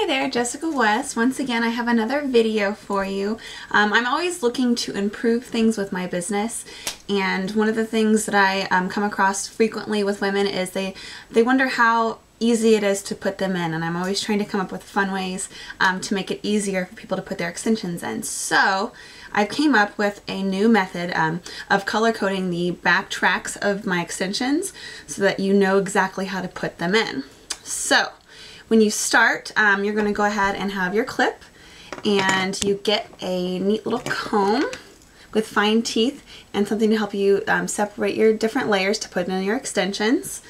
Hi there, Jessica West. Once again, I have another video for you. I'm always looking to improve things with my business, and one of the things that I come across frequently with women is they wonder how easy it is to put them in, and I'm always trying to come up with fun ways to make it easier for people to put their extensions in. So I came up with a new method of color coding the back tracks of my extensions so that you know exactly how to put them in. So when you start, you're going to go ahead and have your clip, and you get a neat little comb with fine teeth and something to help you separate your different layers to put in your extensions.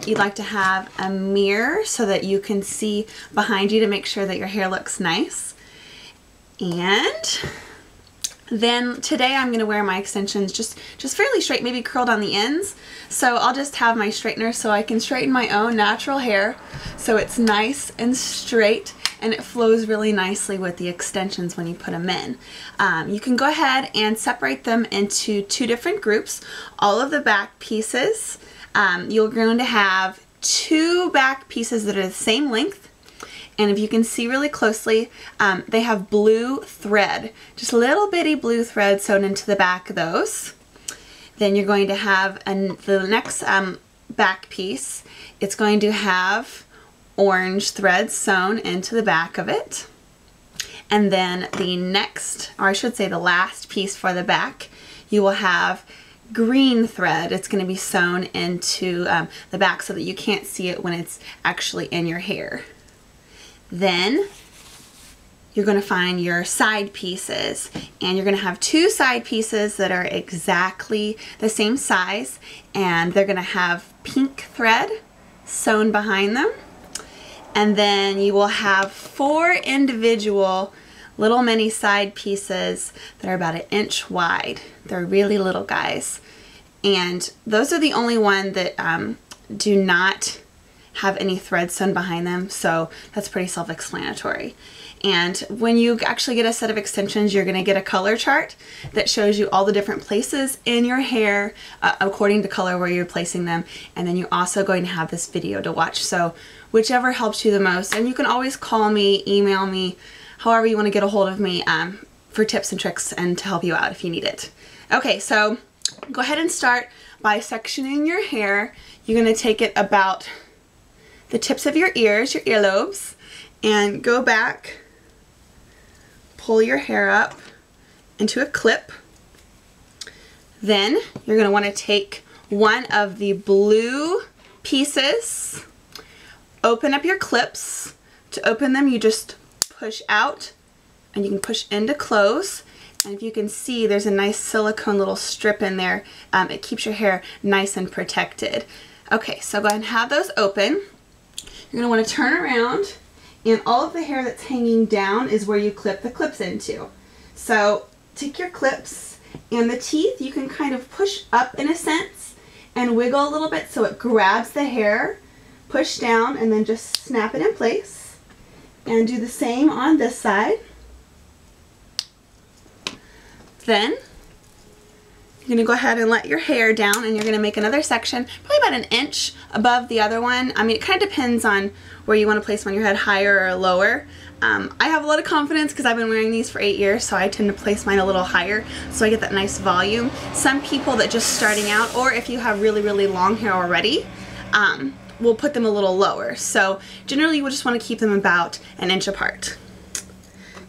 You'd like to have a mirror so that you can see behind you to make sure that your hair looks nice. And then today I'm going to wear my extensions just fairly straight, maybe curled on the ends. So I'll just have my straightener so I can straighten my own natural hair so it's nice and straight and it flows really nicely with the extensions when you put them in. You can go ahead and separate them into two different groups. All of the back pieces, you're going to have two back pieces that are the same length. And if you can see really closely, they have blue thread, just a little bitty blue thread sewn into the back of those. Then you're going to have the next back piece, it's going to have orange thread sewn into the back of it. And then the next, or I should say the last piece for the back, you will have green thread. It's going to be sewn into the back so that you can't see it when it's actually in your hair. Then you're going to find your side pieces, and you're going to have two side pieces that are exactly the same size, and they're going to have pink thread sewn behind them. And then you will have four individual little mini side pieces that are about 1 inch wide. They're really little guys, and those are the only one that do not have any thread sewn behind them, so that's pretty self-explanatory. And when you actually get a set of extensions, you're going to get a color chart that shows you all the different places in your hair according to color where you're placing them, and then you're also going to have this video to watch, so whichever helps you the most. And you can always call me, email me, however you want to get a hold of me for tips and tricks and to help you out if you need it. Okay, so go ahead and start by sectioning your hair. You're going to take it about the tips of your ears, your earlobes, and go back, pull your hair up into a clip. Then you're going to want to take one of the blue pieces, open up your clips. To open them, you just push out, and you can push in to close. And if you can see, there's a nice silicone little strip in there. It keeps your hair nice and protected. Okay, so go ahead and have those open. You're going to want to turn around, and all of the hair that's hanging down is where you clip the clips into. So take your clips, and the teeth you can kind of push up in a sense and wiggle a little bit so it grabs the hair, push down, and then just snap it in place. And do the same on this side. Then you're going to go ahead and let your hair down, and you're going to make another section probably about 1 inch above the other one. I mean, it kind of depends on where you want to place them on your head, higher or lower. I have a lot of confidence because I've been wearing these for 8 years, so I tend to place mine a little higher so I get that nice volume. Some people that just starting out, or if you have really, really long hair already, will put them a little lower. So generally you would just want to keep them about 1 inch apart.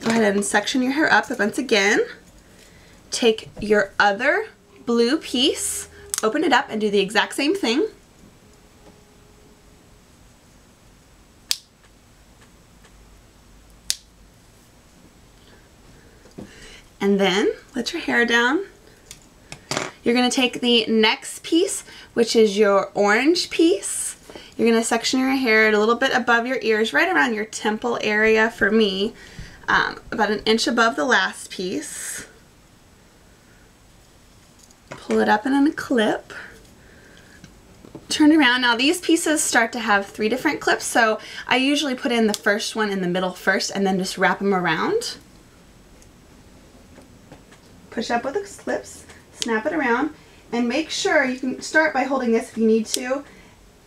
Go ahead and section your hair up once again. Take your other blue piece, open it up, and do the exact same thing. And then let your hair down. You're going to take the next piece, which is your orange piece. You're going to section your hair a little bit above your ears, right around your temple area for me, about 1 inch above the last piece. Pull it up in a clip. Turn around. Now these pieces start to have 3 different clips, so I usually put in the first one in the middle first and then just wrap them around. Push up with the clips, snap it around, and make sure you can start by holding this if you need to,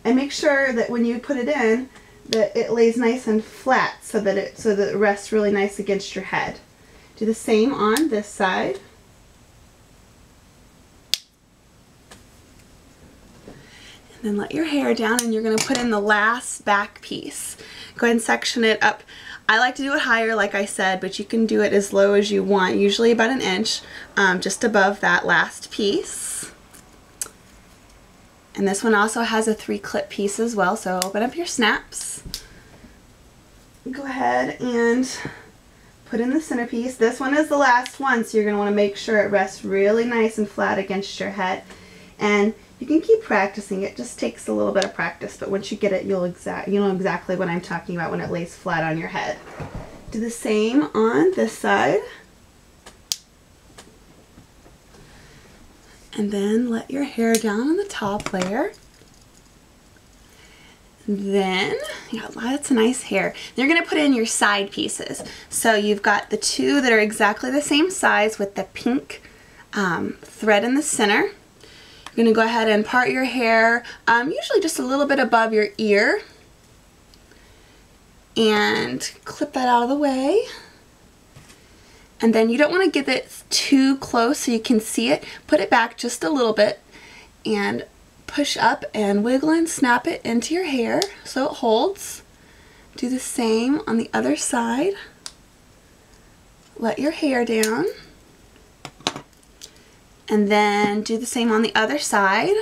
and make sure that when you put it in that it lays nice and flat so that it rests really nice against your head. Do the same on this side. And then let your hair down, and you're going to put in the last back piece. Go ahead and section it up. I like to do it higher, like I said, but you can do it as low as you want, usually about an inch, just above that last piece. And this one also has a 3-clip piece as well, so open up your snaps. Go ahead and put in the centerpiece. This one is the last one, so you're going to want to make sure it rests really nice and flat against your head. And you can keep practicing. It just takes a little bit of practice, but once you get it, you'll know exactly what I'm talking about when it lays flat on your head. Do the same on this side. And then let your hair down on the top layer. Then, you got lots of nice hair. You're going to put in your side pieces. So you've got the two that are exactly the same size with the pink thread in the center. You're going to go ahead and part your hair, usually just a little bit above your ear, and clip that out of the way. And then you don't want to get it too close so you can see it. Put it back just a little bit and push up and wiggle and snap it into your hair so it holds. Do the same on the other side. Let your hair down. And then do the same on the other side.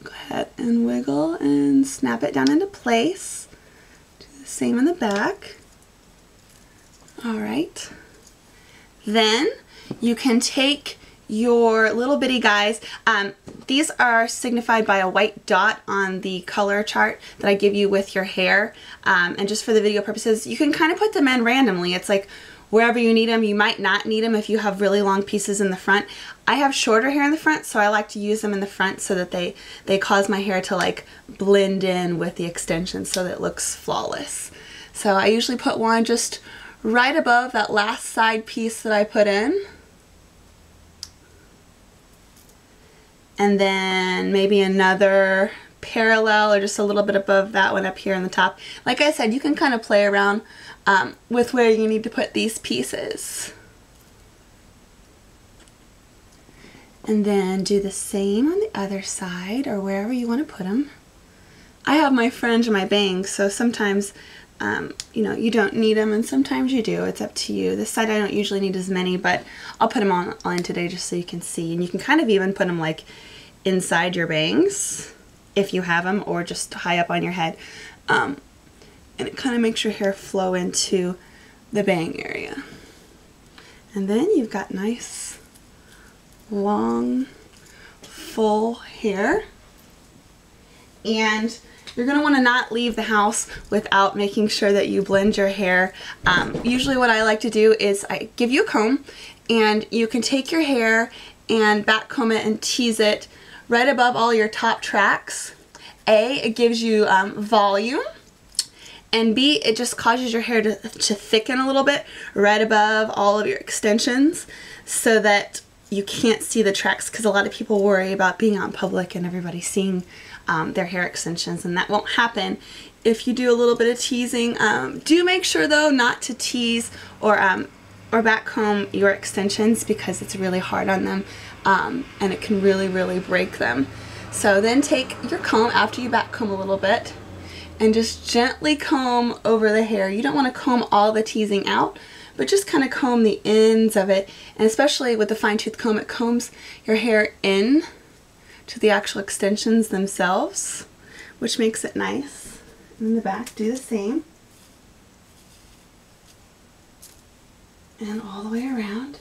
Go ahead and wiggle and snap it down into place. Do the same in the back. Alright. Then you can take your little bitty guys. These are signified by a white dot on the color chart that I give you with your hair. And just for the video purposes, you can kind of put them in randomly. It's like wherever you need them. You might not need them if you have really long pieces in the front. I have shorter hair in the front, so I like to use them in the front so that they cause my hair to like blend in with the extensions so that it looks flawless. So I usually put one just right above that last side piece that I put in. And then maybe another parallel or just a little bit above that one up here on the top. Like I said, you can kind of play around with where you need to put these pieces. And then do the same on the other side or wherever you want to put them. I have my fringe and my bangs, so sometimes you know, you don't need them and sometimes you do. It's up to you. This side I don't usually need as many, but I'll put them on today just so you can see. And you can kind of even put them like inside your bangs if you have them, or just high up on your head. And it kind of makes your hair flow into the bang area. And then you've got nice, long, full hair. And you're going to want to not leave the house without making sure that you blend your hair. Usually what I like to do is I give you a comb, and you can take your hair and back comb it and tease it right above all your top tracks. A, it gives you volume, and B, it just causes your hair to thicken a little bit right above all of your extensions so that you can't see the tracks, because a lot of people worry about being out in public and everybody seeing their hair extensions, and that won't happen if you do a little bit of teasing. Do make sure though not to tease or back comb your extensions, because it's really hard on them and it can really break them. So then take your comb after you back comb a little bit and just gently comb over the hair. You don't want to comb all the teasing out, but just kind of comb the ends of it. And especially with the fine tooth comb, it combs your hair in to the actual extensions themselves, which makes it nice. And in the back, do the same. And all the way around.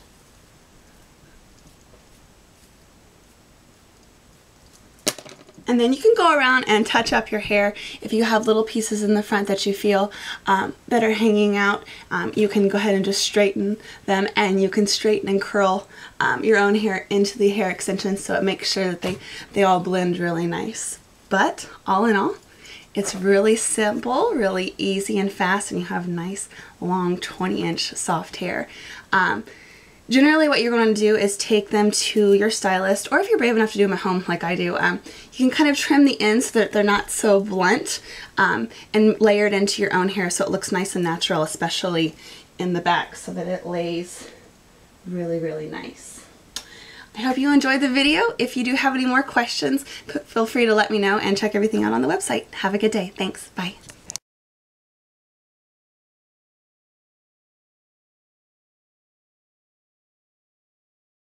And then you can go around and touch up your hair. If you have little pieces in the front that you feel that are hanging out, you can go ahead and just straighten them, and you can straighten and curl your own hair into the hair extensions so it makes sure that they all blend really nice. But all in all, it's really simple, really easy and fast, and you have nice long 20-inch soft hair. generally what you're going to do is take them to your stylist, or if you're brave enough to do them at home like I do, you can kind of trim the ends so that they're not so blunt, and layer it into your own hair so it looks nice and natural, especially in the back, so that it lays really, really nice. I hope you enjoyed the video. If you do have any more questions, feel free to let me know and check everything out on the website. Have a good day. Thanks. Bye.